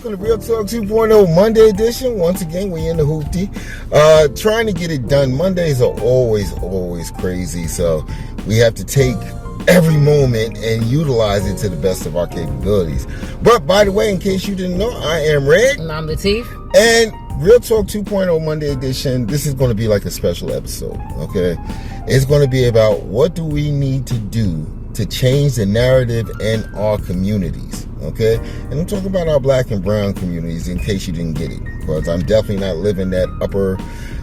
welcome to Real Talk 2.0 Monday edition. Once again, we're in the hoopty. Trying to get it done. Mondays are always crazy, so we have to take every moment and utilize it to the best of our capabilities. But by the way, in case you didn't know, I am Red. And I'm Latif. And Real Talk 2.0 Monday edition, this is going to be like a special episode, okay? It's going to be about what do we need to do to change the narrative in our communities, okay? And I'm talking about our black and brown communities in case you didn't get it, because I'm definitely not living that upper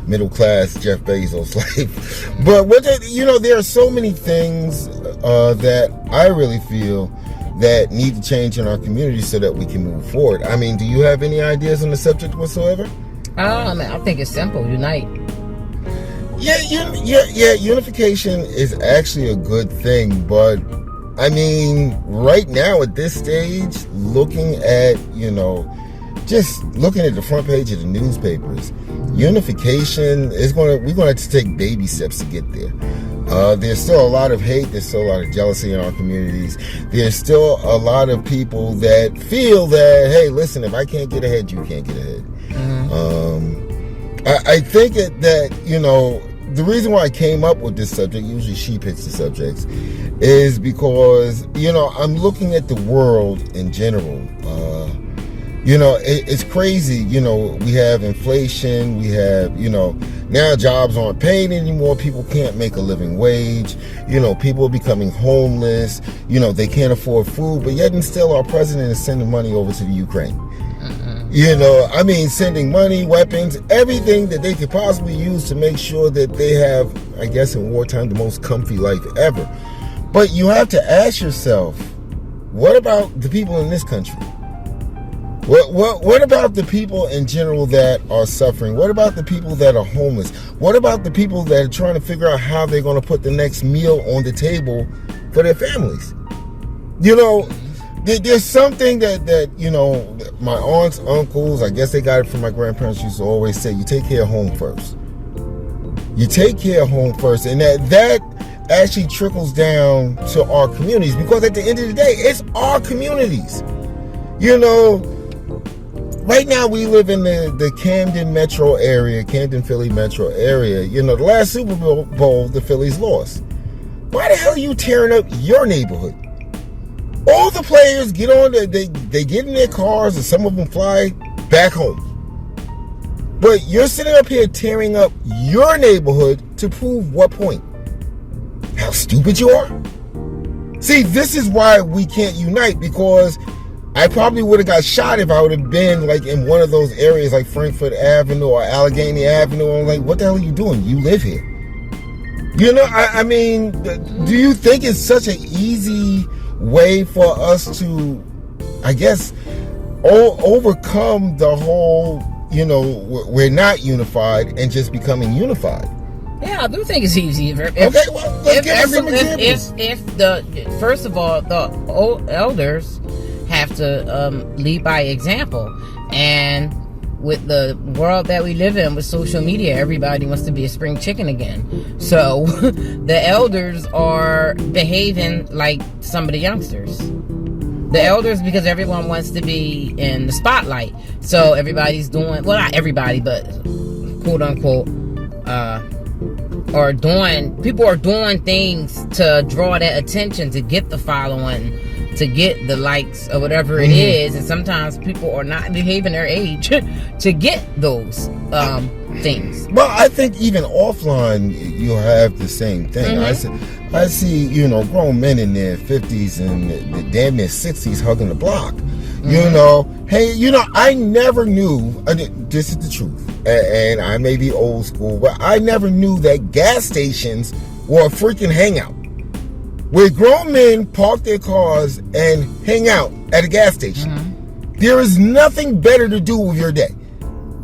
middle class Jeff Bezos life. But there are so many things that I really feel that need to change in our community so that we can move forward. I mean, do you have any ideas on the subject whatsoever? I think it's simple. Unite. Yeah, unification is actually a good thing, but I mean, right now at this stage, looking at, just looking at the front page of the newspapers, unification we're going to have to take baby steps to get there. There's still a lot of hate, there's still a lot of jealousy in our communities. There's still a lot of people that feel that, hey, listen, if I can't get ahead, you can't get ahead. Mm-hmm. I think that, the reason why I came up with this subject, usually she picks the subjects, is because, I'm looking at the world in general. It's crazy. We have inflation. We have, now jobs aren't paid anymore. People can't make a living wage. People are becoming homeless. They can't afford food, but yet and still our president is sending money over to the Ukraine. Sending money, weapons, everything that they could possibly use to make sure that they have, I guess in wartime, the most comfy life ever. But you have to ask yourself, what about the people in this country? What about the people in general that are suffering? What about the people that are homeless? What about the people that are trying to figure out how they're going to put the next meal on the table for their families? There's something that my aunts, uncles, I guess they got it from my grandparents, used to always say, you take care of home first. You take care of home first. And that actually trickles down to our communities, because at the end of the day, it's our communities. Right now we live in the Camden metro area, Camden, Philly metro area. The last Super Bowl, the Phillies lost. Why the hell are you tearing up your neighborhood? All the players get on, they get in their cars, and some of them fly back home. But you're sitting up here tearing up your neighborhood to prove what point? How stupid you are? See, this is why we can't unite, because I probably would have got shot if I would have been like in one of those areas like Frankfurt Avenue or Allegheny Avenue. I'm like, what the hell are you doing? You live here. Do you think it's such an easy way for us to, I guess, overcome the whole, we're not unified and just becoming unified? Yeah, I do think it's easy. Let's give us some examples. First of all, the old elders have to lead by example. And with the world that we live in with social media, everybody wants to be a spring chicken again. So the elders are behaving like some of the youngsters. The elders, because everyone wants to be in the spotlight. So everybody's doing, well, not everybody, but quote unquote, people are doing things to draw that attention, to get the following, to get the likes or whatever it is. And sometimes people are not behaving their age to get those things. Well, I think even offline you have the same thing. I see grown men in their 50s and the damn near 60s hugging the block. I never knew, this is the truth, and I may be old school, but I never knew that gas stations were a freaking hangout, where grown men park their cars and hang out at a gas station. There is nothing better to do with your day.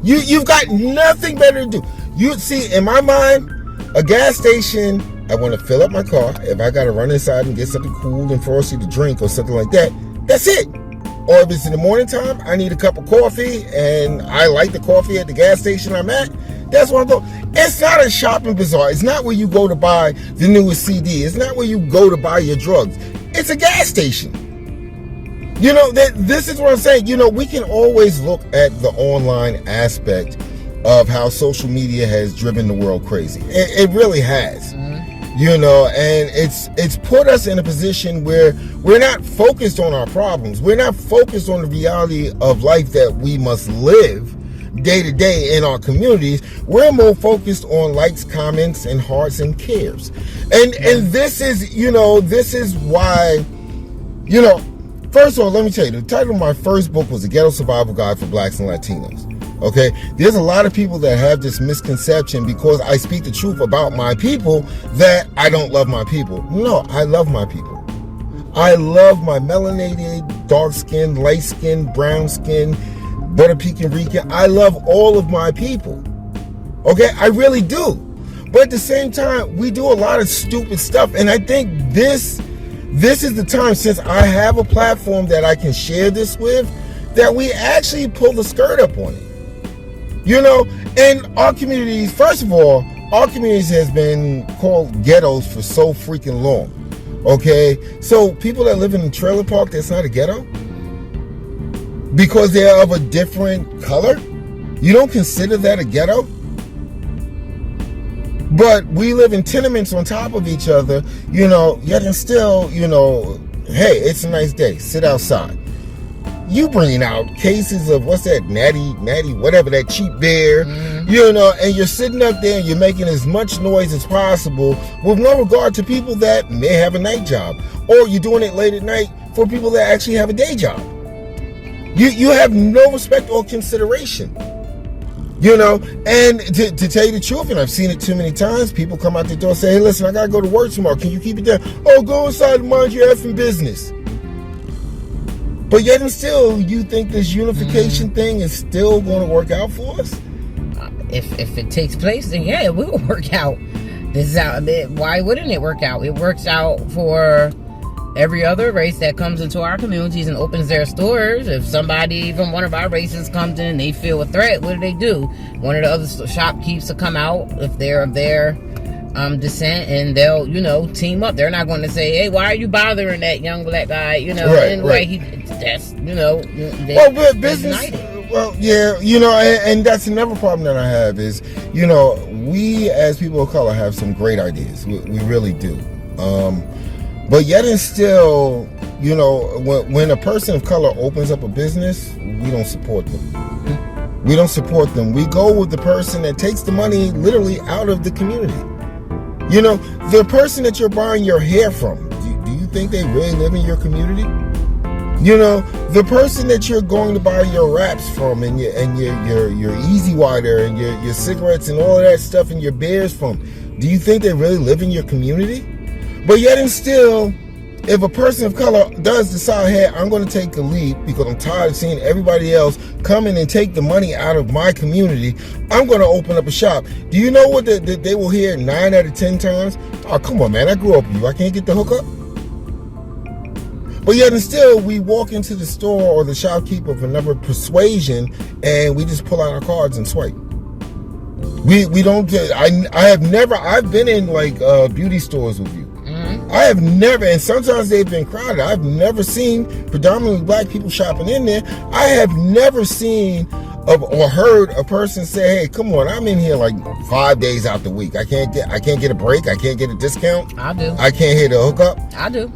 You've got nothing better to do. You see, in my mind, a gas station, I want to fill up my car. If I got to run inside and get something cool and frosty to drink or something like that, that's it. Or if it's in the morning time, I need a cup of coffee and I like the coffee at the gas station I'm at, that's where I go. It's not a shopping bazaar. It's not where you go to buy the newest CD. It's not where you go to buy your drugs. It's a gas station. You know, this is what I'm saying. You know, we can always look at the online aspect of how social media has driven the world crazy. It really has. You know, and it's put us in a position where we're not focused on our problems. We're not focused on the reality of life that we must live day to day in our communities. We're more focused on likes, comments, and hearts and cares. And this is, you know, this is why, you know, first of all, let me tell you, the title of my first book was The Ghetto Survival Guide for Blacks and Latinos. Okay, there's a lot of people that have this misconception because I speak the truth about my people that I don't love my people. No, I love my people. I love my melanated, dark skin, light skin, brown skin, Puerto Rican. I love all of my people. Okay, I really do. But at the same time, we do a lot of stupid stuff, and I think this is the time, since I have a platform that I can share this with, that we actually pull the skirt up on it. You know, and our communities, first of all, our communities has been called ghettos for so freaking long. Okay, so people that live in a trailer park, that's not a ghetto because they're of a different color. You don't consider that a ghetto? But we live in tenements on top of each other, you know, yet and still, you know, hey, it's a nice day, sit outside. You bringing out cases of, what's that, natty, whatever, that cheap beer, you know, and you're sitting up there and you're making as much noise as possible with no regard to people that may have a night job, or you're doing it late at night for people that actually have a day job. You have no respect or consideration, you know. And to tell you the truth, and I've seen it too many times, people come out the door and say, hey, listen, I gotta go to work tomorrow, can you keep it down? Oh, go inside and mind your effing business. But yet and still, you think this unification thing is still going to work out for us? If it takes place, then yeah, it will work out. This is how. Why wouldn't it work out? It works out for every other race that comes into our communities and opens their stores. If somebody from one of our races comes in and they feel a threat, what do? One of the other shopkeepers will come out if they're of their descent, and they'll, you know, team up. They're not going to say, hey, why are you bothering that young black guy, you know, that's, you know, well, business, well, yeah, you know, and that's another problem that I have is, you know, we as people of color have some great ideas. We really do. But yet and still, you know, when a person of color opens up a business, we don't support them. We don't support them. We go with the person that takes the money literally out of the community. You know, the person that you're buying your hair from, do you think they really live in your community? You know, the person that you're going to buy your wraps from, and your Easy Wider and your cigarettes and all of that stuff and your beers from, do you think they really live in your community? But yet and still, if a person of color does decide, hey, I'm going to take a leap because I'm tired of seeing everybody else come in and take the money out of my community, I'm going to open up a shop. Do you know what they will hear 9 out of 10 times? Oh, come on, man, I grew up with you. I can't get the hookup. But yet and still, we walk into the store or the shopkeeper of another persuasion and we just pull out our cards and swipe. We don't. I've been in like beauty stores with you. I have never, and sometimes they've been crowded, I've never seen predominantly black people shopping in there. I have never seen or heard a person say, hey, come on, I'm in here like 5 days out the week. I can't get a break. I can't get a discount. I do. I can't hit a hookup. I do.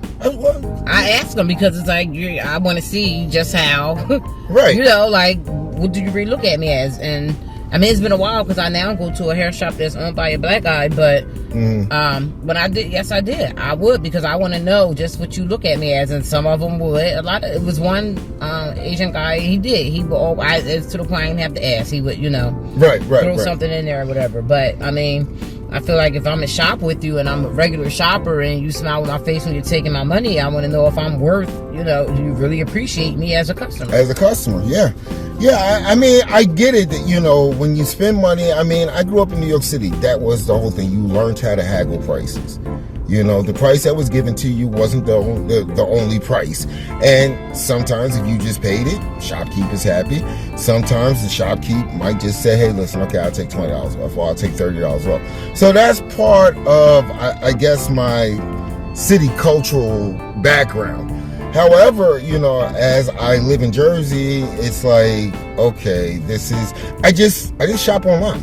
I ask them because it's like, I want to see just how, right. You know, like, what do you really look at me as? And I mean, it's been a while because I now go to a hair shop that's owned by a black guy, but when I did, yes, I did. I would, because I want to know just what you look at me as, and some of them would. It was one Asian guy. He did. He would. It's to the point I didn't have to ask. He would, you know, throw something in there or whatever. But I mean, I feel like if I'm in shop with you and I'm a regular shopper and you smile with my face when you're taking my money, I want to know if I'm worth, you know, you really appreciate me as a customer. As a customer, yeah. Yeah, I mean, I get it that, you know, when you spend money, I mean, I grew up in New York City. That was the whole thing. You learned how to haggle prices. You know, the price that was given to you wasn't the only price. And sometimes if you just paid it, shopkeep is happy. Sometimes the shopkeep might just say, hey, listen, okay, I'll take $20 off, or I'll take $30 off. So that's part of, I guess, my city cultural background. However, as I live in Jersey, it's like, okay, I just shop online.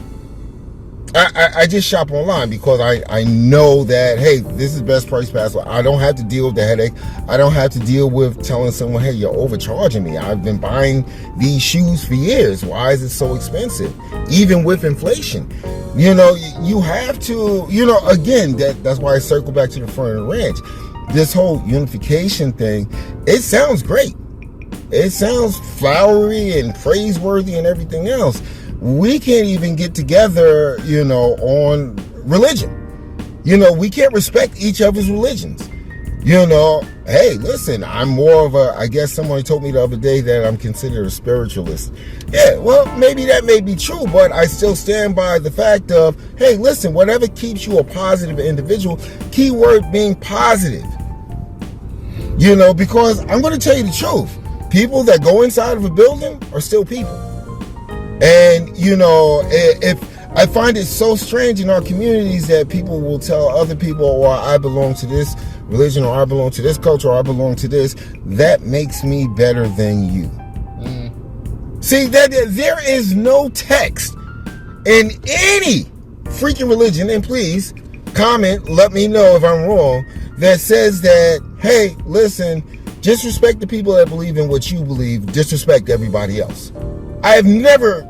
I just shop online because I know that, hey, this is best price possible. I don't have to deal with the headache. I don't have to deal with telling someone, hey, you're overcharging me. I've been buying these shoes for years. Why is it so expensive? Even with inflation, you have to, again, that's why I circle back to the front of the ranch. This whole unification thing, it sounds great. It sounds flowery and praiseworthy and everything else. We can't even get together, on religion. We can't respect each other's religions. Hey, listen, I'm more of I guess someone told me the other day that I'm considered a spiritualist. Yeah, well, maybe that may be true, but I still stand by the fact of, hey, listen, whatever keeps you a positive individual, keyword being positive. Because I'm going to tell you the truth. People that go inside of a building are still people. And, if I find it so strange in our communities that people will tell other people, or I belong to this religion, or I belong to this culture, or I belong to this, that makes me better than you. See, that there is no text in any freaking religion, and please comment, let me know if I'm wrong, that says that, hey, listen, just respect the people that believe in what you believe, disrespect everybody else. I have never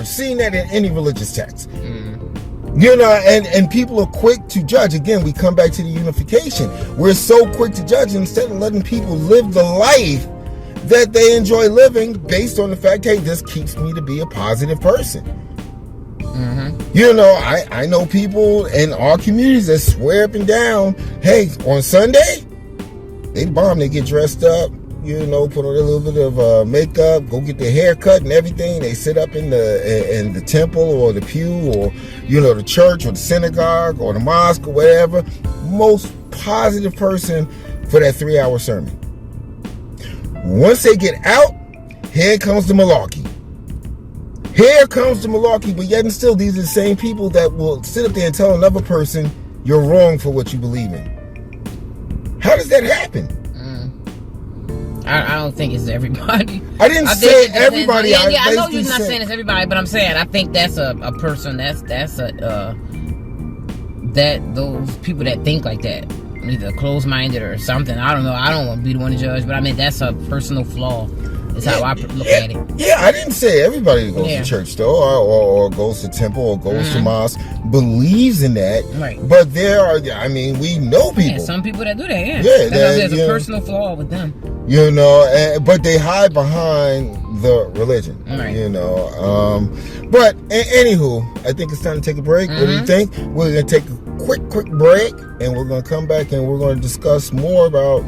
seen that in any religious text. And people are quick to judge. Again, we come back to the unification. We're so quick to judge instead of letting people live the life that they enjoy living based on the fact, hey, this keeps me to be a positive person. I know people in our communities that swear up and down, hey, on Sunday, they bomb, they get dressed up, put on a little bit of makeup, go get their hair cut and everything. They sit up in the temple or the pew or, the church or the synagogue or the mosque or whatever. Most positive person for that 3-hour sermon. Once they get out, here comes the malarkey. Here comes the malarkey, but yet and still, these are the same people that will sit up there and tell another person you're wrong for what you believe in. How does that happen? I don't think it's everybody. I didn't say everybody. I know you're not saying it's everybody, but I'm saying I think that's a person that those people that think like that, either closed-minded or something. I don't know. I don't want to be the one to judge, but I mean that's a personal flaw. Is how I look at it. Yeah, I didn't say everybody goes to church though, or goes to temple, or goes to mosque, believes in that. Right. But there are, we know people. Yeah, some people that do that. Yeah. There's a personal flaw with them. But they hide behind the religion. Right. But anywho, I think it's time to take a break. What do you think? We're gonna take a quick break, and we're gonna come back and we're gonna discuss more about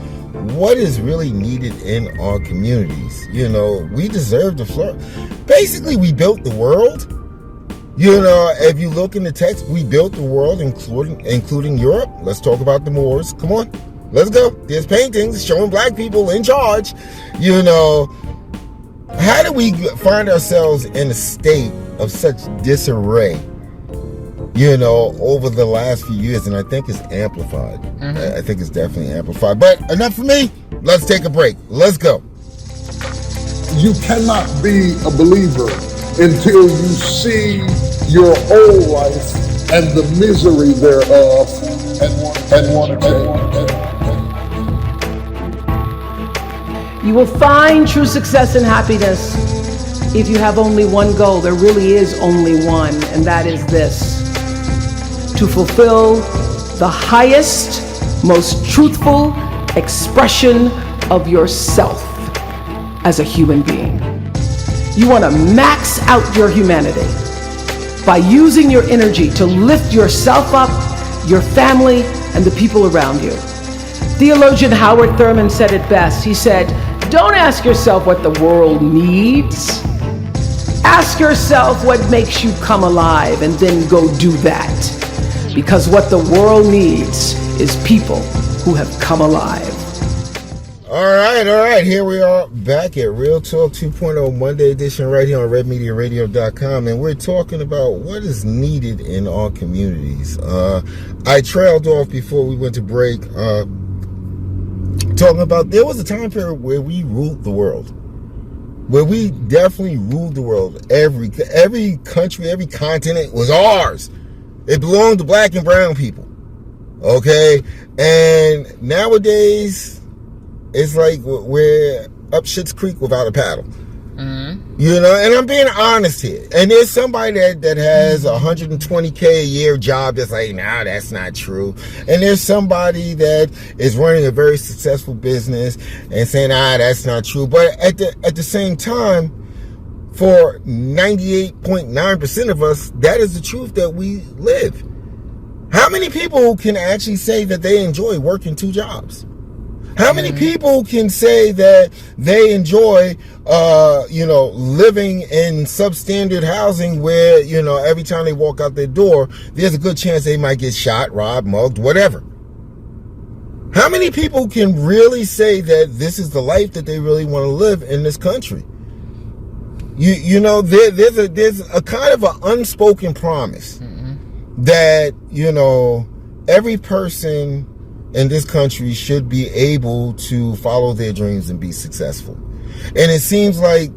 what is really needed in our communities. We deserve to flourish. Basically, we built the world. If you look in the text, we built the world, including Europe. Let's talk about the Moors. Come on, let's go. There's paintings showing black people in charge. How do we find ourselves in a state of such disarray? Over the last few years, and I think it's amplified. I think it's definitely amplified. But enough for me. Let's take a break. Let's go. You cannot be a believer until you see your old life and the misery thereof and want to change. You will find true success and happiness if you have only one goal. There really is only one, and that is this: to fulfill the highest, most truthful expression of yourself as a human being. You want to max out your humanity by using your energy to lift yourself up, your family, and the people around you. Theologian Howard Thurman said it best. He said, "Don't ask yourself what the world needs. Ask yourself what makes you come alive, and then go do that. Because what the world needs is people who have come alive." All right. Here we are back at Real Talk 2.0 Monday edition right here on RedMediaRadio.com, and we're talking about what is needed in our communities. I trailed off before we went to break, talking about there was a time period where we ruled the world. Where we definitely ruled the world. Every country, every continent was ours. It belonged to black and brown people. Okay? And nowadays, it's like we're up Schitt's Creek without a paddle. You know, and I'm being honest here. And there's somebody that has a $120K a year job that's like, nah, that's not true. And there's somebody that is running a very successful business and saying, that's not true. But at the same time, for 98.9% of us, that is the truth that we live. How many people can actually say that they enjoy working 2 jobs? How many people can say that they enjoy, living in substandard housing where, every time they walk out their door, there's a good chance they might get shot, robbed, mugged, whatever. How many people can really say that this is the life that they really want to live in this country? There's a kind of an unspoken promise that, every person in this country should be able to follow their dreams and be successful. And it seems like,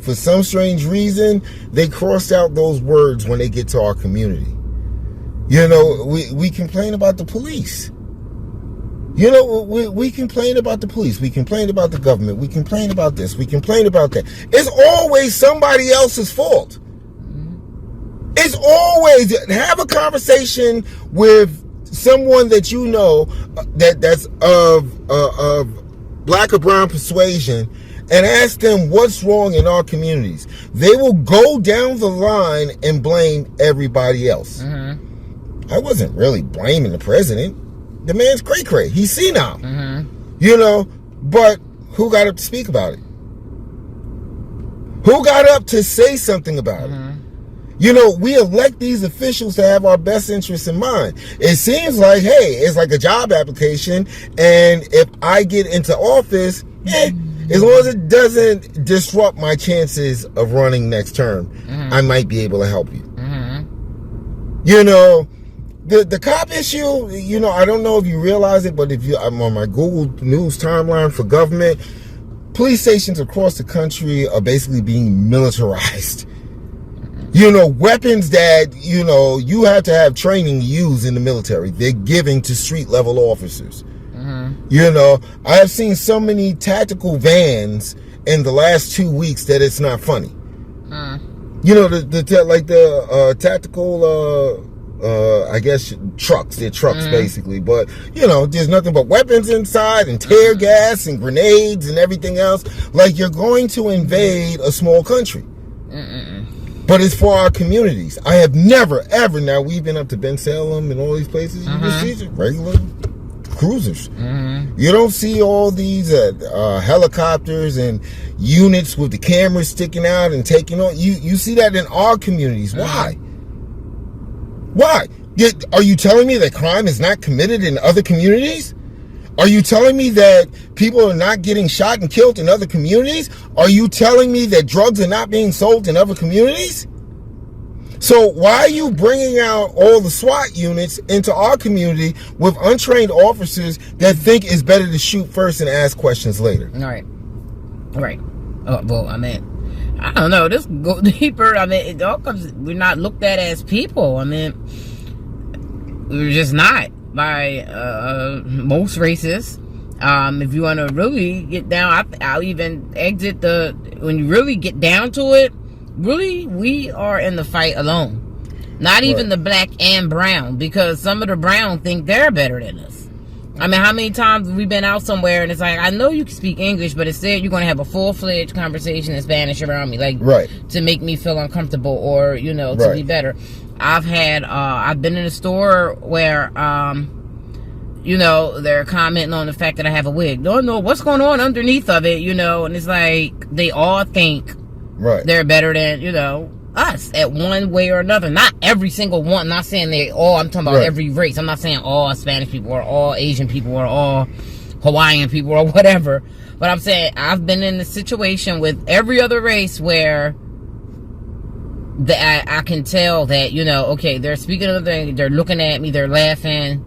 for some strange reason, they crossed out those words when they get to our community. We complain about the police. We complain about the police. We complain about the government. We complain about this. We complain about that. It's always somebody else's fault. It's always, have a conversation with someone that you know that's of black or brown persuasion and ask them what's wrong in our communities. They will go down the line and blame everybody else. I wasn't really blaming the president. The man's cray-cray. He's senile. But who got up to speak about it? Who got up to say something about it? We elect these officials to have our best interests in mind. It seems like, hey, it's like a job application, and if I get into office, as long as it doesn't disrupt my chances of running next term, I might be able to help you. The cop issue, I don't know if you realize it, but I'm on my Google News timeline for government, police stations across the country are basically being militarized. Weapons that, you have to have training to use in the military, they're giving to street level officers. I have seen so many tactical vans in the last 2 weeks that it's not funny. The tactical, I guess, trucks. They're trucks, basically. But, there's nothing but weapons inside and tear gas and grenades and everything else. Like you're going to invade a small country. But it's for our communities. I have never, ever, now we've been up to Ben Salem and all these places, you just see regular cruisers. You don't see all these helicopters and units with the cameras sticking out and taking on. You see that in our communities. Why? Why? Are you telling me that crime is not committed in other communities? Are you telling me that people are not getting shot and killed in other communities? Are you telling me that drugs are not being sold in other communities? So why are you bringing out all the SWAT units into our community with untrained officers that think it's better to shoot first and ask questions later? Right. Oh, well, I don't know. This go deeper. It all comes. We're not looked at as people. We're just not by most races. If you want to really get down, I'll even exit when you really get down to it, really, we are in the fight alone. Not even the black and brown, because some of the brown think they're better than us. How many times have we been out somewhere and it's like, I know you can speak English, but instead you're going to have a full-fledged conversation in Spanish around me, to make me feel uncomfortable or, to be better. I've been in a store where, they're commenting on the fact that I have a wig. Don't know what's going on underneath of it, and it's like they all think they're better than, us at one way or another. Not every single one. I'm not saying they all. I'm talking about every race. I'm not saying all Spanish people or all Asian people or all Hawaiian people or whatever. But I'm saying I've been in a situation with every other race where I can tell that, okay, they're speaking of thing, they're looking at me, they're laughing,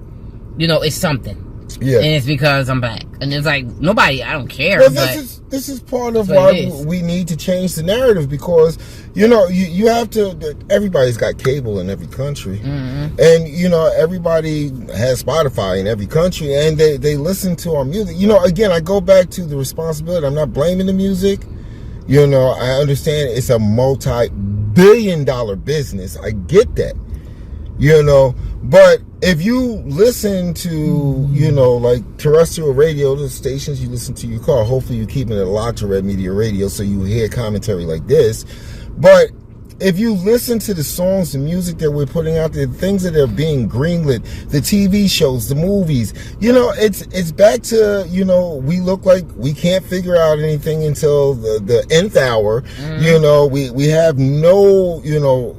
it's something. Yeah. And it's because I'm black. And it's like, nobody, I don't care. Well, but this is part of what why it is. we need to change the narrative, because you have to. Everybody's got cable in every country, Mm-hmm. and everybody has Spotify in every country, and they listen to our music. Again, I go back to the responsibility. I'm not blaming the music. I understand it's a multi-billion-dollar business. I get that. But if you listen to, like terrestrial radio, the stations you listen to your car, hopefully you're keeping it locked to Red Media Radio so you hear commentary like this. But if you listen to the songs, the music that we're putting out there, the things that are being greenlit, the TV shows, the movies, it's back to, we look like we can't figure out anything until the nth hour. We have no,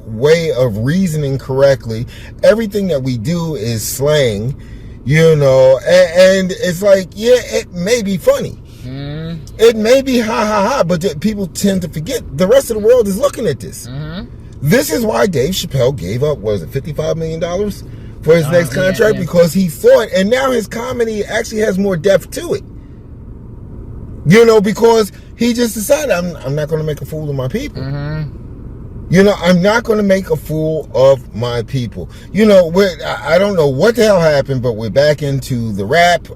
way of reasoning correctly. Everything that we do is slang, and it's like, yeah, it may be funny. It may be ha ha ha, but people tend to forget the rest of the world is looking at this. This is why Dave Chappelle gave up, $55 million for his next contract, yeah. because he thought, and now his comedy actually has more depth to it. Because he just decided, I'm not going to make a fool of my people. I'm not going to make a fool of my people. I don't know what the hell happened, but we're back into the rap.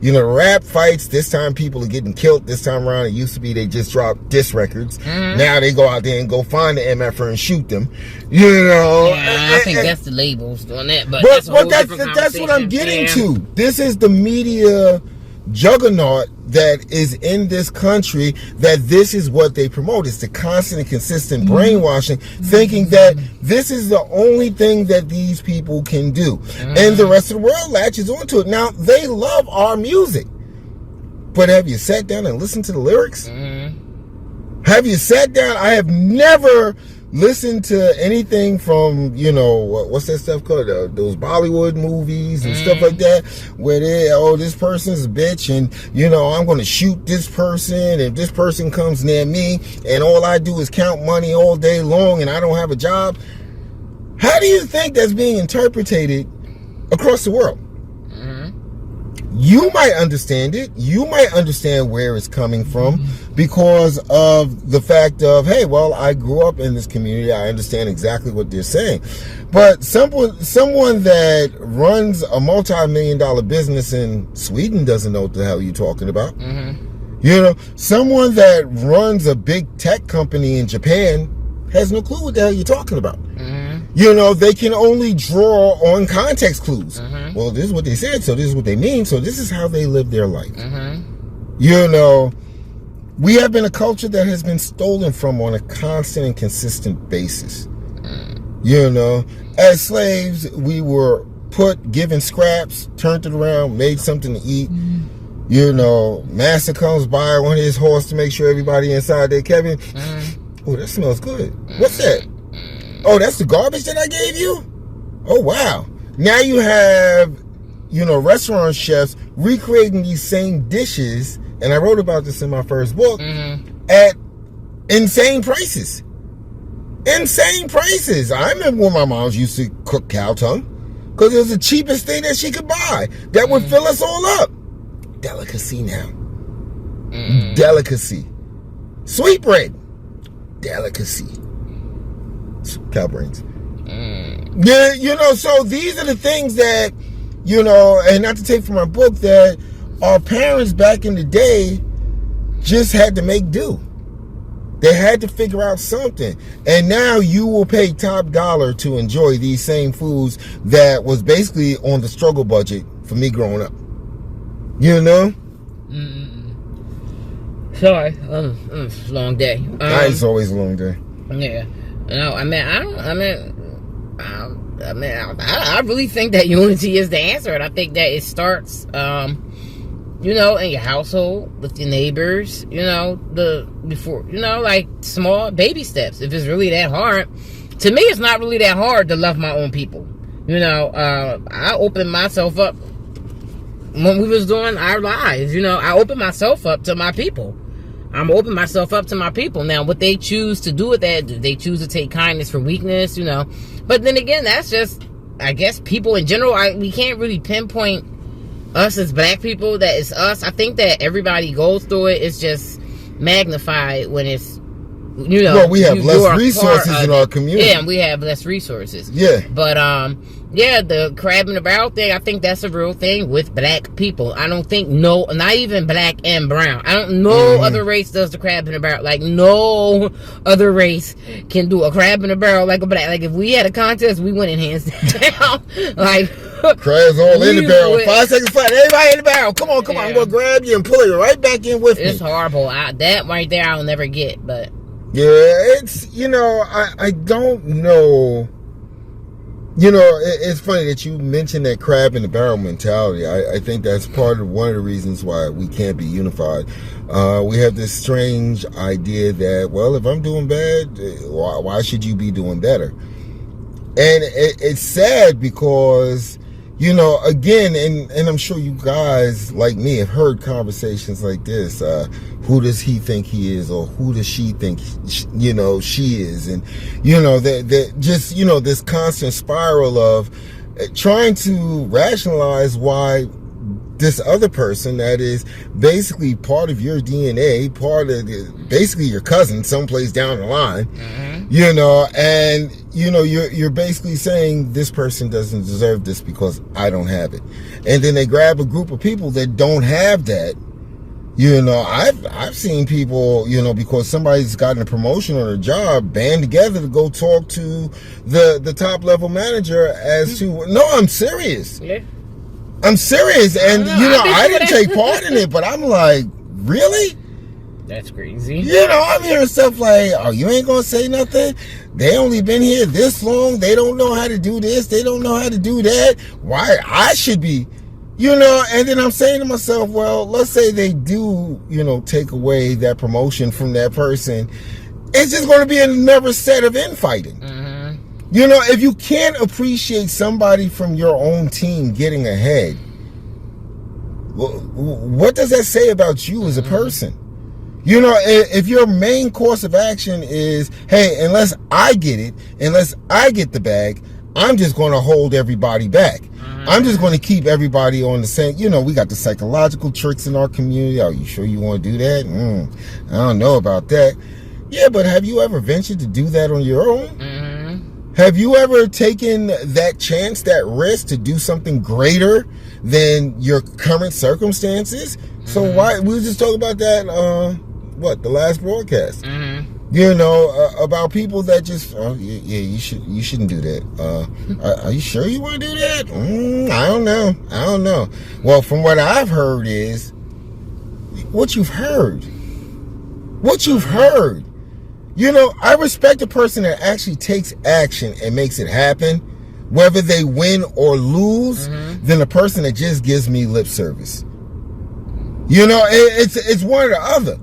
The rap fights. This time people are getting killed. This time around, it used to be they just dropped diss records. Now they go out there and go find the MFer and shoot them. Yeah, I think that's the labels doing that. But that's what I'm getting to. This is the media juggernaut that is in this country, that this is what they promote. It's the constant and consistent brainwashing, thinking that this is the only thing that these people can do. And the rest of the world latches onto it. Now, they love our music. But have you sat down and listened to the lyrics? Have you sat down? I have never listened to anything from, what's that stuff called? Those Bollywood movies and stuff like that, where this person's a bitch, and, I'm going to shoot this person if this person comes near me, and all I do is count money all day long, and I don't have a job. How do you think that's being interpreted across the world? You might understand it. You might understand where it's coming from because of the fact of, hey, well, I grew up in this community. I understand exactly what they're saying. But someone that runs a multi-million-dollar business in Sweden doesn't know what the hell you're talking about. Someone that runs a big tech company in Japan has no clue what the hell you're talking about. They can only draw on context clues. Well, this is what they said, so this is what they mean, so this is how they live their life. We have been a culture that has been stolen from on a constant and consistent basis. As slaves, we were given scraps, turned it around, made something to eat. Master comes by on his horse to make sure everybody inside their cabin. Oh, that smells good. What's that? Oh, that's the garbage that I gave you? Oh, wow. Now you have, restaurant chefs recreating these same dishes, and I wrote about this in my first book, at insane prices. Insane prices. I remember when my mom used to cook cow tongue, because it was the cheapest thing that she could buy that would fill us all up. Delicacy now. Delicacy. Sweetbread. Delicacy. Cow brains. Yeah, so these are the things that, and not to take from my book, that our parents back in the day just had to make do. They had to figure out something. And now you will pay top dollar to enjoy these same foods that was basically on the struggle budget for me growing up. Sorry, long day. It's always a long day. Yeah. I really think that unity is the answer, and I think that it starts, in your household with your neighbors. Like small baby steps. If it's really that hard, to me, it's not really that hard to love my own people. I opened myself up when we was doing our lives. I opened myself up to my people. I'm opening myself up to my people. Now, what they choose to do with that, do they choose to take kindness for weakness, But then again, that's just, I guess, people in general. We can't really pinpoint us as black people, that it's us. I think that everybody goes through it. It's just magnified when it's, you know, well, we have less resources in our community. Yeah, and we have less resources. Yeah. But yeah, the crab in the barrel thing, I think that's a real thing with black people. I don't think not even black and brown. I don't know other race does the crab in the barrel. Like, no other race can do a crab in the barrel like a black. Like, if we had a contest, we went in hands down. Like, crabs all in the barrel. would- 5 seconds flat. Everybody in the barrel. Come on, I'm gonna grab you and pull you right back in with it's me. horrible. That right there, I'll never get. But Yeah, it's, you know, I don't know. You know, it's funny that you mentioned that crab in the barrel mentality. I think that's part of one of the reasons why we can't be unified. We have this strange idea that, well, if I'm doing bad, why should you be doing better? And it's sad because, you know, again, and I'm sure you guys, like me, have heard conversations like this. Who does he think he is, or who does she think, you know, she is? And, you know, that just, you know, this constant spiral of trying to rationalize why this other person that is basically part of your DNA, part of basically your cousin someplace down the line, you know, and, you know, you're basically saying this person doesn't deserve this because I don't have it. And then they grab a group of people that don't have that. You know, I've seen people, you know, because somebody's gotten a promotion or a job, band together to go talk to the top level manager as to, no, I'm serious. yeah, I'm serious. And, I you know, been I through didn't that. take part in it, but I'm like, really? that's crazy. You know, I'm hearing stuff like, oh, you ain't gonna say nothing? They only been here this long. They don't know how to do this. They don't know how to do that. Why I should be, you know? And then I'm saying to myself, well, let's say they do, you know, take away that promotion from that person. It's just going to be another set of infighting. You know, if you can't appreciate somebody from your own team getting ahead, what does that say about you as a person? You know, if your main course of action is, hey, unless I get it, unless I get the bag, I'm just going to hold everybody back. I'm just going to keep everybody on the same, you know, we got the psychological tricks in our community. Are you sure you want to do that? I don't know about that. Yeah, but have you ever ventured to do that on your own? Have you ever taken that chance, that risk to do something greater than your current circumstances? So why, we were just talking about that, the last broadcast. You know, about people that just, oh, yeah, you shouldn't do that. Are you sure you want to do that? I don't know. Well, from what I've heard is, what you've heard. You know, I respect a person that actually takes action and makes it happen, whether they win or lose, than a person that just gives me lip service. You know, it's one or the other.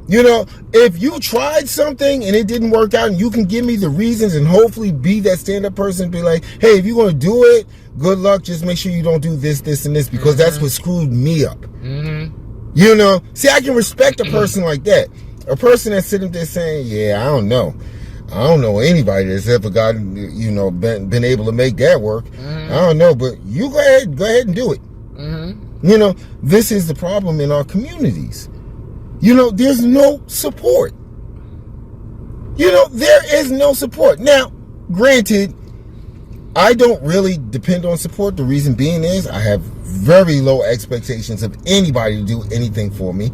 You know, if you tried something and it didn't work out and you can give me the reasons and hopefully be that stand-up person and be like, hey, if you're going to do it, good luck. Just make sure you don't do this, this, and this, because that's what screwed me up. You know, see, I can respect a person like that. A person that's sitting there saying, yeah, I don't know anybody that's ever gotten, you know, been able to make that work. I don't know, but you go ahead and do it. You know, this is the problem in our communities. You know, there's no support. You know, there is no support. Now, granted, I don't really depend on support. The reason being is I have very low expectations of anybody to do anything for me.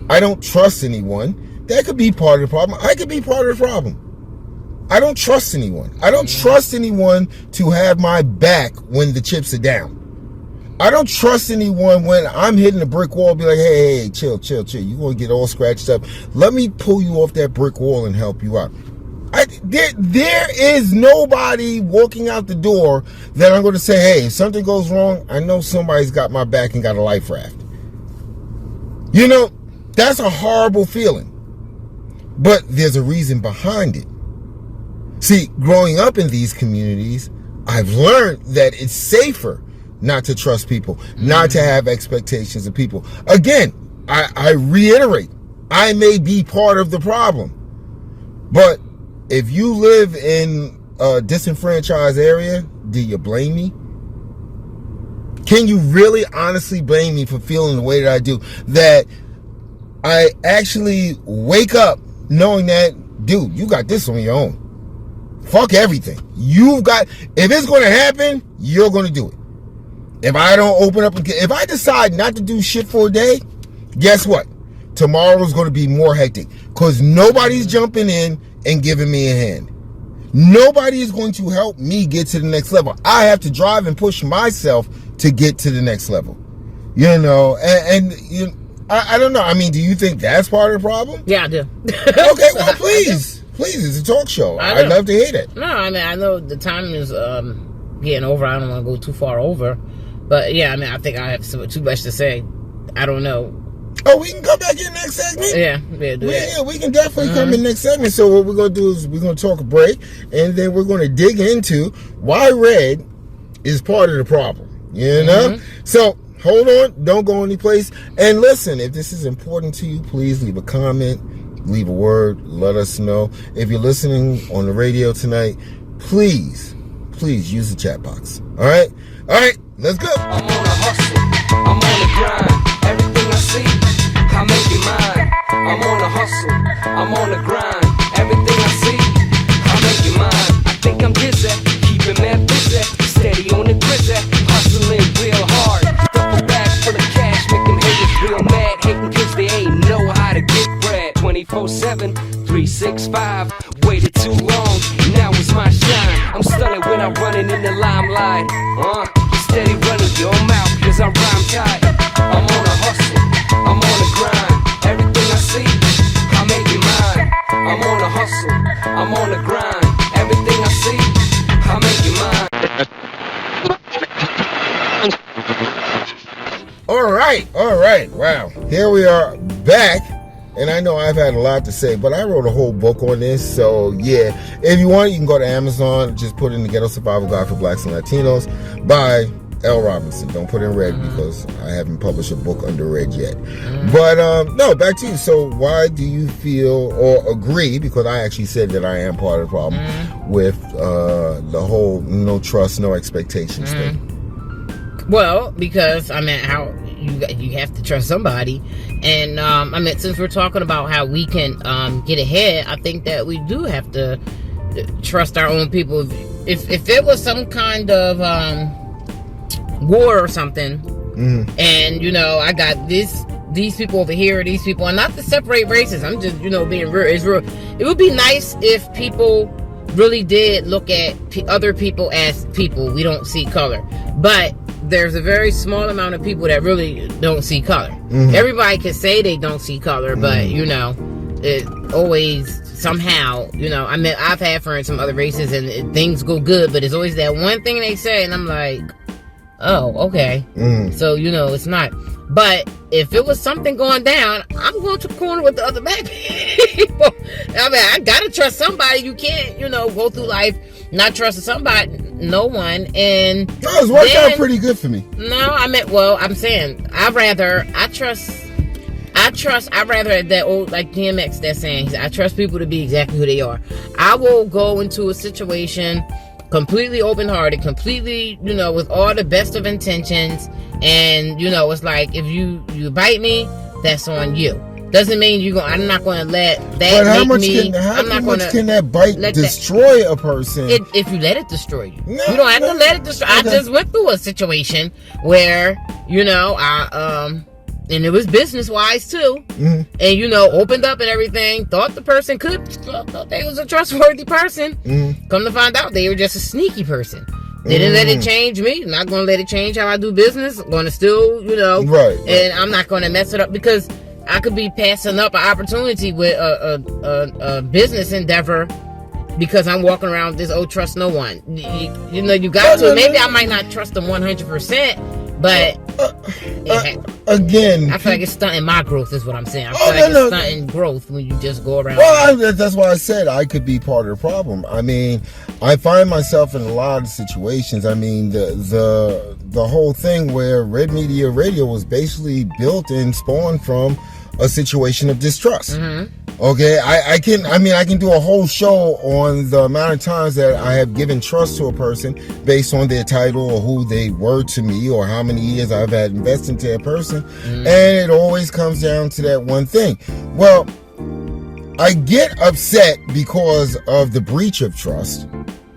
I don't trust anyone. That could be part of the problem. I could be part of the problem. I don't trust anyone. I don't trust anyone to have my back when the chips are down. I don't trust anyone when I'm hitting a brick wall, be like, hey, chill. You're going to get all scratched up. Let me pull you off that brick wall and help you out. There is nobody walking out the door that I'm going to say, hey, if something goes wrong, I know somebody's got my back and got a life raft. You know, that's a horrible feeling. But there's a reason behind it. See, growing up in these communities, I've learned that it's safer not to trust people, not to have expectations of people. Again, I reiterate, I may be part of the problem. But if you live in a disenfranchised area, do you blame me? Can you really honestly blame me for feeling the way that I do? That I actually wake up knowing that, dude, you got this on your own. Fuck everything. If it's going to happen, you're going to do it. If I don't open up, if I decide not to do shit for a day, guess what? Tomorrow's going to be more hectic because nobody's jumping in and giving me a hand. Nobody is going to help me get to the next level. I have to drive and push myself to get to the next level. You know, I don't know. I mean, do you think that's part of the problem? Yeah, I do. Okay, well, please, it's a talk show. I'd love to hear that. No, I mean, I know the time is getting over. I don't want to go too far over. But, yeah, I mean, I think I have too much to say. I don't know. Oh, we can come back in next segment? Yeah, we can definitely come in next segment. So what we're going to do is we're going to talk a break, and then we're going to dig into why red is part of the problem. You know? So hold on. Don't go anyplace. And listen, if this is important to you, please leave a comment, leave a word, let us know. If you're listening on the radio tonight, please use the chat box. All right, let's go. I'm on a hustle, I'm on the grind. Everything I see, I make it mine. I'm on a hustle, I'm on the grind. Everything I see, I make it mine. I think I'm dizzy, keeping mad busy. Steady on the grizzly, hustling real hard. Duffel bag full of cash, make them haters real mad. Hating cause they ain't know how to get bread. 24/7, 365. Waited too long, now it's my shine. I'm stunning when I'm running in the limelight. Steady running your mouth cause I rhyme tight. I'm on a hustle, I'm on the grind. Everything I see, I make it mine. I'm on a hustle, I'm on the grind. Everything I see, I make it mine. All right. Wow. Here we are back. And I know I've had a lot to say, but I wrote a whole book on this. So, yeah, if you want, you can go to Amazon. Just put in The Ghetto Survival Guide for Blacks and Latinos by L. Robinson. Don't put in red because I haven't published a book under red yet. But, no, back to you. So why do you feel or agree, because I actually said that I am part of the problem, with the whole no trust, no expectations thing? Well, because, I mean, how you have to trust somebody. And, I mean, since we're talking about how we can get ahead, I think that we do have to trust our own people. If there was some kind of war or something, and, you know, I got these people over here, these people, and not to separate races, I'm just, you know, being real. It's real. It would be nice if people really did look at other people as people. We don't see color. But there's a very small amount of people that really don't see color. Everybody can say they don't see color, but, you know, it always somehow, you know, I mean, I've had friends from other races and things go good, but it's always that one thing they say, and I'm like, oh, okay. So, you know, it's not. But if it was something going down, I'm going to the corner with the other black people. I mean, I gotta trust somebody. You can't, you know, go through life not trusting somebody, no one. And no, it's worked out pretty good for me. No, I mean, well, I'm saying I'd rather that old, like DMX, that saying, I trust people to be exactly who they are. I will go into a situation completely open-hearted, completely, you know, with all the best of intentions, and, you know, it's like, if you bite me, that's on you. Doesn't mean I'm not going to let that. But how much can that bite destroy a person? If you let it destroy you, you don't have to let it destroy. I just went through a situation where, you know, and it was business-wise, too. And, you know, opened up and everything. Thought the person thought they was a trustworthy person. Come to find out, they were just a sneaky person. Didn't let it change me. Not going to let it change how I do business. I'm going to still, you know. Right. And I'm not going to mess it up because I could be passing up an opportunity with a business endeavor because I'm walking around with this, trust no one. You know, you got to. Maybe I might not trust them 100%, but again, I feel like it's stunting my growth, is what I'm saying. I feel like it's stunting growth when you just go around. Well, that's why I said I could be part of the problem. I mean, I find myself in a lot of situations. I mean, the whole thing where Red Media Radio was basically built and spawned from a situation of distrust. Okay, I can do a whole show on the amount of times that I have given trust to a person based on their title or who they were to me or how many years I've had invested into a person. And it always comes down to that one thing. Well, I get upset because of the breach of trust.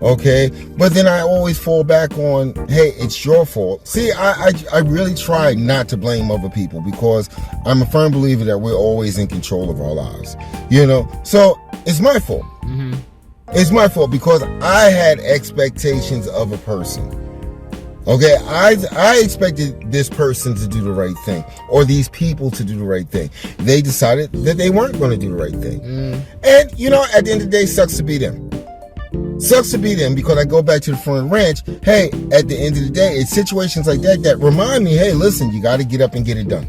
Okay, but then I always fall back on, hey, it's your fault. See, I really try not to blame other people because I'm a firm believer that we're always in control of our lives. You know, so it's my fault. It's my fault because I had expectations of a person. Okay, I expected this person to do the right thing or these people to do the right thing. They decided that they weren't going to do the right thing. And, you know, at the end of the day, sucks to be them. Sucks to be them because I go back to the front ranch. Hey, at the end of the day, it's situations like that that remind me, hey, listen, you got to get up and get it done.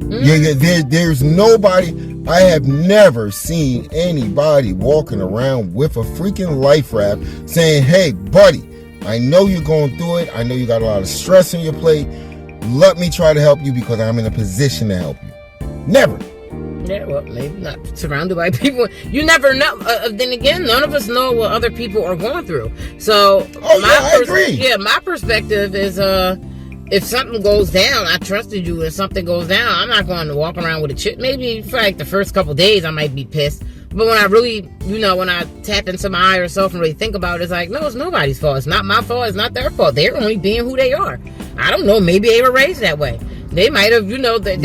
There's nobody, I have never seen anybody walking around with a freaking life raft saying, hey, buddy, I know you're going through it. I know you got a lot of stress on your plate. Let me try to help you because I'm in a position to help you. Never. Yeah, well, maybe not surrounded by people. You never know. Then again, none of us know what other people are going through. So, I agree. Yeah, my perspective is, if something goes down, I trusted you, and something goes down, I'm not going to walk around with a chip. Maybe for like the first couple days, I might be pissed. But when I really, you know, when I tap into my higher self and really think about it, it's like, no, it's nobody's fault. It's not my fault. It's not their fault. They're only being who they are. I don't know. Maybe they were raised that way. They might have, you know, they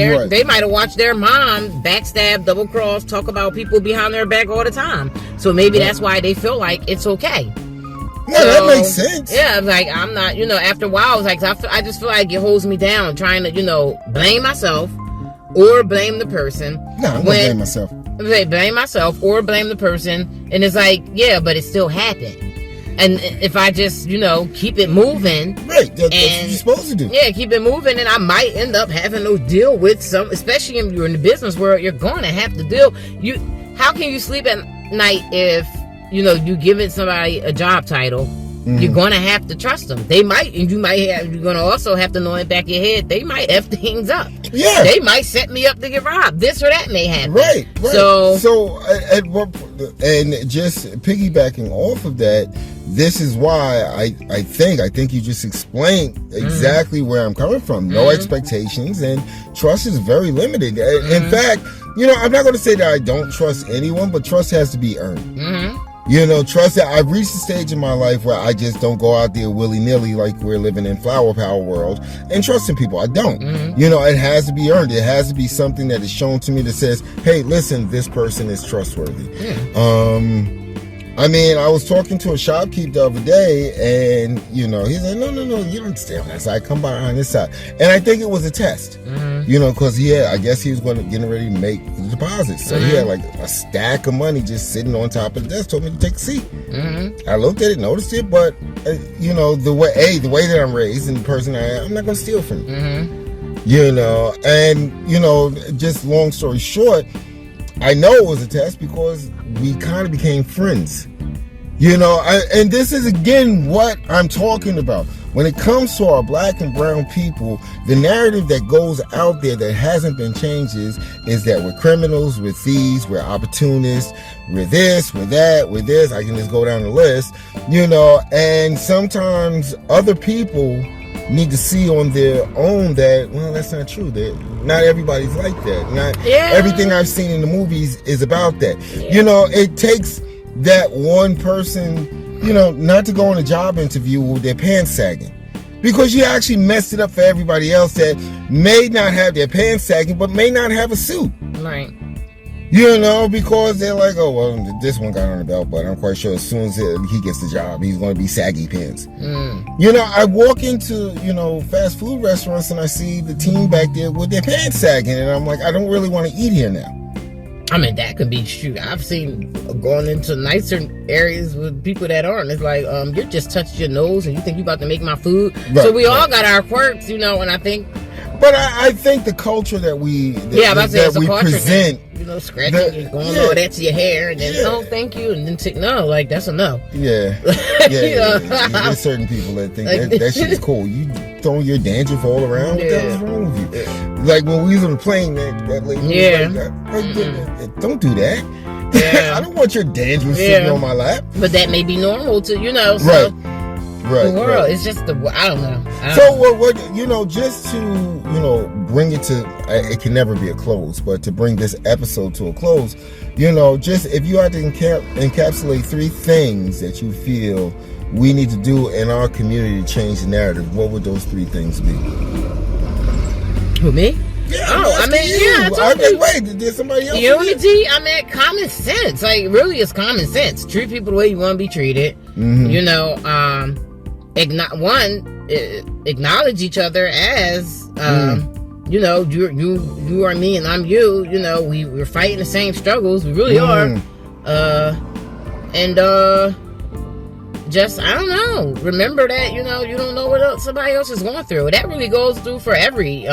might have watched their mom backstab, double cross, talk about people behind their back all the time. So maybe that's why they feel like it's okay. Yeah, that makes sense. Yeah, like I'm not, you know, after a while, I was like, I just feel like it holds me down trying to, you know, blame myself or blame the person. No, I'm going to blame myself. Blame myself or blame the person. And it's like, yeah, but it still happened. And if I just, you know, keep it moving. Right, that's what you're supposed to do. Yeah, keep it moving, and I might end up having to deal with some, especially if you're in the business world, you're going to have to deal. How can you sleep at night if, you know, you giving somebody a job title? You're going to have to trust them. They might, and you're going to also have to know in the back of your head, they might F things up. Yeah. They might set me up to get robbed. This or that may happen. Right. So at what, and just piggybacking off of that, this is why I think you just explained exactly where I'm coming from. No expectations, and trust is very limited. In fact, you know, I'm not going to say that I don't trust anyone, but trust has to be earned. You know, trust that I've reached a stage in my life where I just don't go out there willy-nilly like we're living in flower power world and trusting people. I don't. You know, it has to be earned. It has to be something that is shown to me that says, hey, listen, this person is trustworthy. I mean, I was talking to a shopkeep the other day, and, you know, he said, no, you don't stay on that side. Come by on this side. And I think it was a test, you know, because I guess he was getting ready to make the deposit. So he had like a stack of money just sitting on top of the desk, told me to take a seat. I looked at it, noticed it, but, you know, the way that I'm raised and the person I am, I'm not going to steal from you. You know, and, you know, just long story short, I know it was a test because we kind of became friends. You know, and this is again what I'm talking about. When it comes to our black and brown people, the narrative that goes out there that hasn't been changed is that we're criminals, we're thieves, we're opportunists, we're this, we're that, we're this. I can just go down the list, you know, and sometimes other people need to see on their own that, well, that's not true. That not everybody's like that. Not everything I've seen in the movies is about that. You know, it takes that one person, you know, not to go on a job interview with their pants sagging, because you actually messed it up for everybody else that may not have their pants sagging but may not have a suit. Right. You know, because they're like, oh, well, this one got on the belt, but I'm quite sure as soon as he gets the job, he's going to be saggy pants. You know, I walk into, you know, fast food restaurants and I see the team back there with their pants sagging, and I'm like, I don't really want to eat here now. I mean, that could be true. I've seen going into nicer areas with people that aren't. It's like, you just touched your nose and you think you're about to make my food. Right, so we all got our quirks, you know, and I think... But I think the culture that we present scratching, going all that to your hair, and then no, thank you, and then no, like that's a no. Yeah. There's certain people that think that shit is cool. You throwing your dandruff all around. What the hell is wrong with you? Like when we was on the plane, that lady was like, don't do that. Yeah. I don't want your dandruff sitting on my lap. But that may be normal to so right. The world is just I don't know. What just to bring it to it can never be a close, but to bring this episode to a close, just if you had to encapsulate 3 things that you feel we need to do in our community to change the narrative, what would those 3 things be? Who, me? Yeah, I told you. Wait, did somebody else? Unity. Common sense. Like, really, it's common sense. Treat people the way you want to be treated. Mm-hmm. Acknowledge each other as, you are me and I'm you. We're fighting the same struggles. We really are. Just, I don't know. Remember that, you don't know what somebody else is going through. That really goes through for every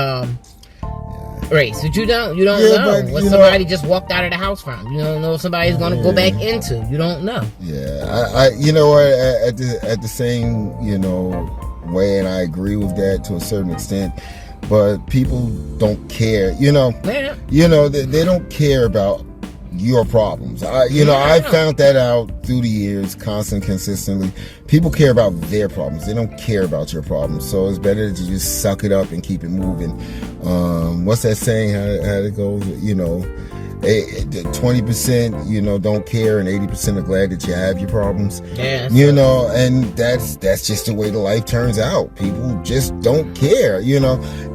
race. But you don't know what somebody just walked out of the house from. You don't know if somebody's going to go back into. You don't know. Yeah, I at the same way, and I agree with that to a certain extent. But people don't care. They don't care about your problems. I found that out through the years, consistently. People care about their problems. They don't care about your problems. So it's better to just suck it up and keep it moving. What's that saying? How it goes? 20% don't care, and 80% are glad that you have your problems. Yeah. And that's just the way the life turns out. People just don't care.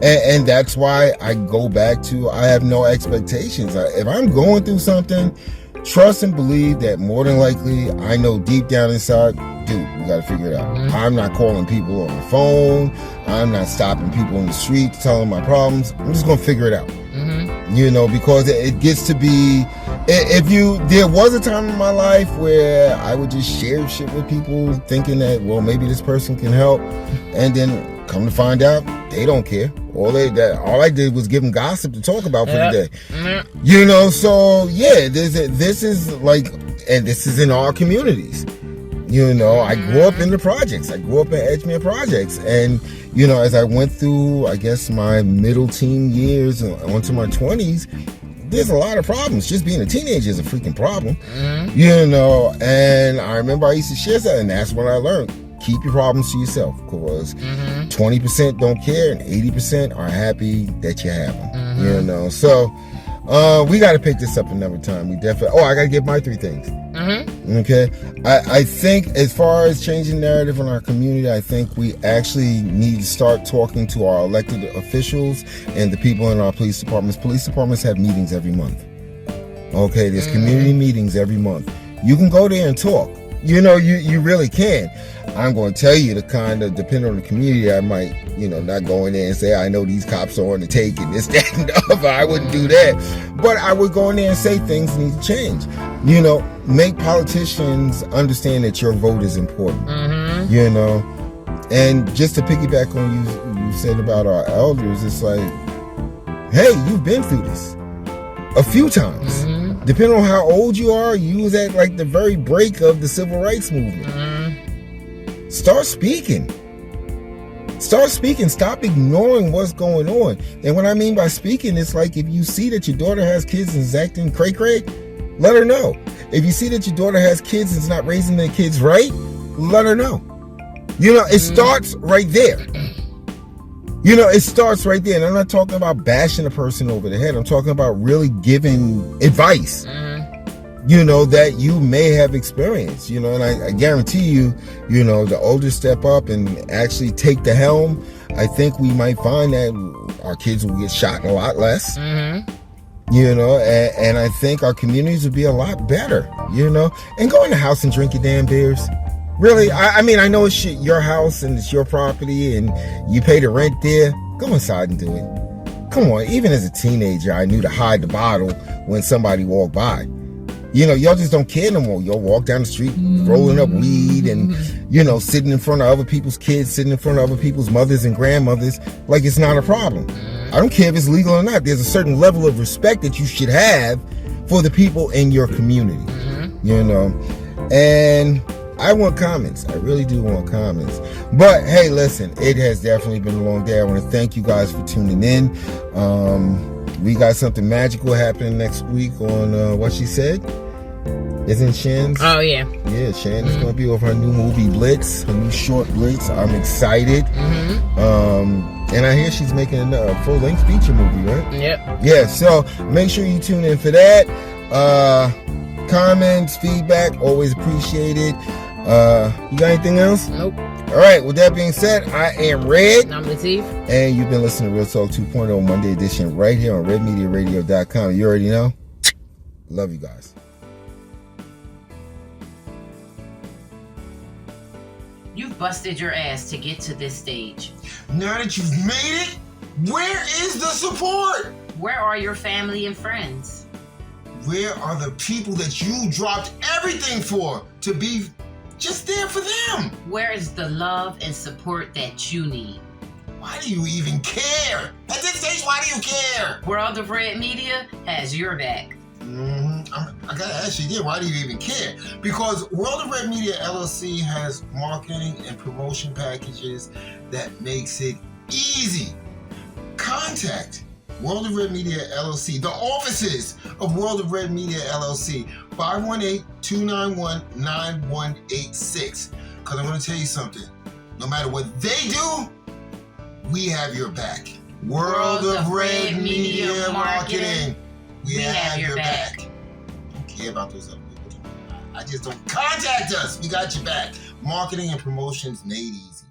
And that's why I go back to I have no expectations. If I'm going through something, trust and believe that more than likely I know deep down inside, dude, we got to figure it out. Mm-hmm. I'm not calling people on the phone. I'm not stopping people in the street to tell them my problems. I'm just going to figure it out. Mm-hmm. Because it gets to be, there was a time in my life where I would just share shit with people thinking that, well, maybe this person can help. And then come to find out, they don't care. All I did was give them gossip to talk about for the day. Mm-hmm. So yeah, this is like, and this is in our communities. I grew up in the projects. I grew up in Edgemere Projects. And, as I went through, I guess, my middle teen years onto my 20s, there's a lot of problems. Just being a teenager is a freaking problem. Mm-hmm. And I remember I used to share that, and that's when I learned. Keep your problems to yourself, because 20% don't care and 80% are happy that you have them. Mm-hmm. So we got to pick this up another time. We definitely. I got to give my 3 things. Mm-hmm. Okay. I think as far as changing narrative in our community, I think we actually need to start talking to our elected officials and the people in our police departments. Police departments have meetings every month. Okay. There's community meetings every month. You can go there and talk. You really can. I'm going to tell you the kind of, depending on the community, I might, not go in there and say, I know these cops are on the take and this, that, and the other. I wouldn't do that. But I would go in there and say things need to change. Make politicians understand that your vote is important. Mm-hmm. And just to piggyback on you said about our elders, it's like, hey, you've been through this a few times. Mm-hmm. Depending on how old you are, you was at like the very break of the civil rights movement. Mm-hmm. Start speaking. Stop ignoring what's going on. And what I mean by speaking, it's like if you see that your daughter has kids and is acting cray-cray, let her know. If you see that your daughter has kids and is not raising their kids right, let her know. It starts right there. It starts right there. And I'm not talking about bashing a person over the head. I'm talking about really giving advice, that you may have experienced, and I guarantee you, the older step up and actually take the helm, I think we might find that our kids will get shot a lot less, and I think our communities would be a lot better, and go in the house and drink your damn beers. Really, I mean, I know it's your house and it's your property and you pay the rent there. Go inside and do it. Come on, even as a teenager, I knew to hide the bottle when somebody walked by. Y'all just don't care no more. Y'all walk down the street rolling up weed and, sitting in front of other people's kids, sitting in front of other people's mothers and grandmothers like it's not a problem. I don't care if it's legal or not. There's a certain level of respect that you should have for the people in your community. You know, and I want comments. I really do want comments. But hey, listen, it has definitely been a long day. I want to thank you guys for tuning in. We got something magical happening next week on What She Said. Isn't Shan's? Oh, yeah. Yeah, Shan is going to be with her new movie Blitz, her new short Blitz. I'm excited. And I hear she's making a full-length feature movie, right? Yep. Yeah, so make sure you tune in for that. Comments, feedback, always appreciated. You got anything else? Nope. All right, with that being said, I am Red. I'm Latif. And you've been listening to Real Talk 2.0 Monday edition right here on redmediaradio.com. You already know. Love you guys. You've busted your ass to get to this stage. Now that you've made it, where is the support? Where are your family and friends? Where are the people that you dropped everything for to be just there for them? Where is the love and support that you need? Why do you even care? At this stage, why do you care? World of Red Media has your back. I gotta ask you again, why do you even care? Because World of Red Media LLC has marketing and promotion packages that makes it easy. Contact World of Red Media LLC, the offices of World of Red Media LLC, 518-291-9186. Because I'm going to tell you something. No matter what they do, we have your back. World of Red Media Marketing. We have your back. I don't care about those other people. I just don't. Contact us. We got your back. Marketing and promotions made easy.